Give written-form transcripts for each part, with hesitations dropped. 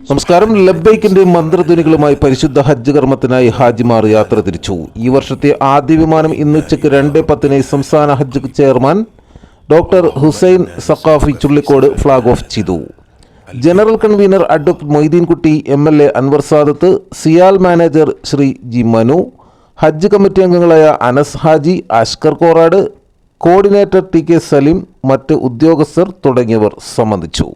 നമസ്കാരം. ലബ്ബൈക്കിന്റെ മന്ത്രധ്വനികളുമായി പരിശുദ്ധ ഹജ്ജ് കർമ്മത്തിനായി ഹാജിമാർ യാത്ര തിരിച്ചു. ഈ വർഷത്തെ ആദ്യ വിമാനം ഇന്ന് ഉച്ചയ്ക്ക് 2:10 സംസ്ഥാന ഹജ്ജ് chairman doctor Hussain Saqafi Chullikode flag off ചെയ്തു. General convener advocate Moideenkutty, MLA Anwar Sadath, CIAL manager Shri G Manu, ഹജ്ജ് കമ്മിറ്റി അംഗങ്ങളായ അനസ് ഹാജി, അഷ്കർ കോറാട്, കോർഡിനേറ്റർ TK സലീം, മറ്റ് ഉദ്യോഗസ്ഥർ തുടങ്ങിയവർ സംബന്ധിച്ചു.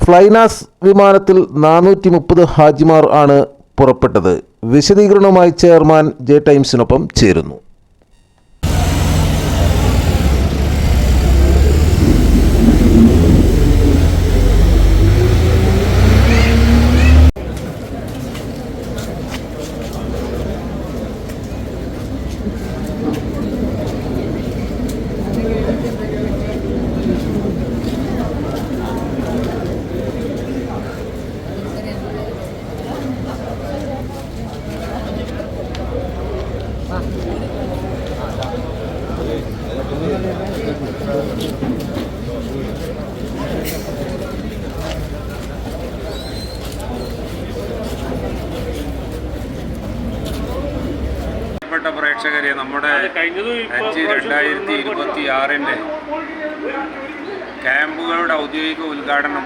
ഫ്ലൈനാസ് വിമാനത്തിൽ 430 ഹാജിമാർ ആണ് പുറപ്പെട്ടത്. വിശദീകരണവുമായി ചെയർമാൻ ജെ ടൈംസിനൊപ്പം ചേരുന്നു. പ്രേക്ഷകരെ, നമ്മുടെ ഹജ്ജ് 2026 ക്യാമ്പുകളുടെ ഔദ്യോഗിക ഉദ്ഘാടനം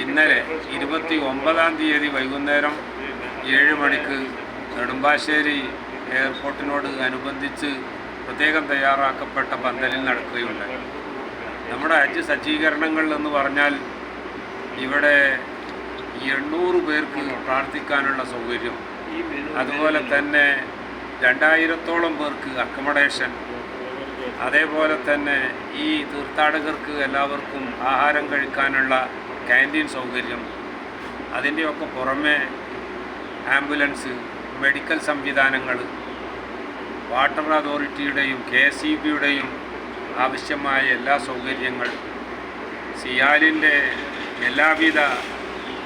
ഇന്നലെ 29-ാം തീയതി വൈകുന്നേരം 7 മണിക്ക് നെടുമ്പാശ്ശേരി എയർപോർട്ടിനോട് അനുബന്ധിച്ച് പ്രത്യേകം തയ്യാറാക്കപ്പെട്ട പന്തലിൽ നടക്കുകയുണ്ടായി. നമ്മുടെ ഹജ്ജ് സജ്ജീകരണങ്ങൾ എന്ന് പറഞ്ഞാൽ ഇവിടെ 800 പേർക്ക് പ്രാർത്ഥിക്കാനുള്ള സൗകര്യം, അതുപോലെ തന്നെ 2000-ഓളം പേർക്ക് അക്കമഡേഷൻ, അതേപോലെ തന്നെ ഈ തീർത്ഥാടകർക്ക് എല്ലാവർക്കും ആഹാരം കഴിക്കാനുള്ള ക്യാൻറ്റീൻ സൗകര്യം, അതിൻ്റെയൊക്കെ പുറമെ ആംബുലൻസ്, മെഡിക്കൽ സംവിധാനങ്ങൾ, വാട്ടർ അതോറിറ്റിയുടെയും KSEBയുടെയും ആവശ്യമായ എല്ലാ സൗകര്യങ്ങൾ, സിയാലിൻ്റെ എല്ലാവിധ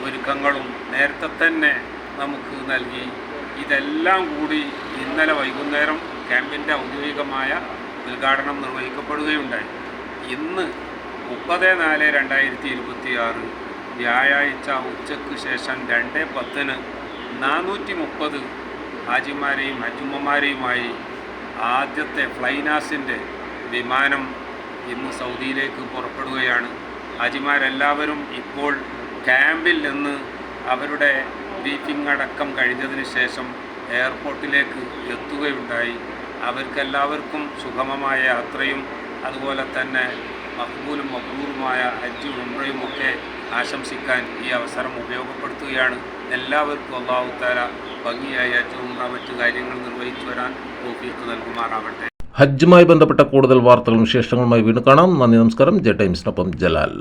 ഒരുക്കങ്ങളും നേരത്തെ തന്നെ നമുക്ക് നൽകി. ഇതെല്ലാം കൂടി ഇന്നലെ വൈകുന്നേരം ക്യാമ്പിൻ്റെ ഔദ്യോഗികമായ ഉദ്ഘാടനം നിർവഹിക്കപ്പെടുകയുണ്ടായി. ഇന്ന് 30/4/2026 വ്യാഴാഴ്ച ഉച്ചയ്ക്ക് ശേഷം 2:10 430 ഹാജിമാരെയും ഹജ്ജുമ്മമാരെയുമായി ആദ്യത്തെ ഫ്ലൈനാസിൻ്റെ വിമാനം ഇന്ന് സൗദിയിലേക്ക് പുറപ്പെടുകയാണ്. ഹാജിമാരെല്ലാവരും ഇപ്പോൾ ക്യാമ്പിൽ നിന്ന് അവരുടെ ബ്രീഫിംഗ് അടക്കം കഴിഞ്ഞതിന് ശേഷം എയർപോർട്ടിലേക്ക് എത്തുകയുണ്ടായി. അവർക്കെല്ലാവർക്കും സുഗമമായ യാത്രയും അതുപോലെ തന്നെ മഖ്ബൂലും മബ്രൂറുമായ ഹജ്ജും ഉംറയും ഒക്കെ ആശംസിക്കാൻ ഈ അവസരം ഉപയോഗപ്പെടുത്തുകയാണ്. എല്ലാവർക്കും അല്ലാഹു തആല ഭംഗിയായ ഹജ്ജ് ഉംറ മറ്റു കാര്യങ്ങൾ നിർവഹിച്ചു വരാൻ തൗഫീഖ് നൽകുമാറാവട്ടെ. ഹജ്ജുമായി ബന്ധപ്പെട്ട കൂടുതൽ വാർത്തകളും വിശേഷങ്ങളുമായി വീണ്ടും കാണാം. നന്ദി, നമസ്കാരം. ജെ ടൈംസിനൊപ്പം ജലാൽ.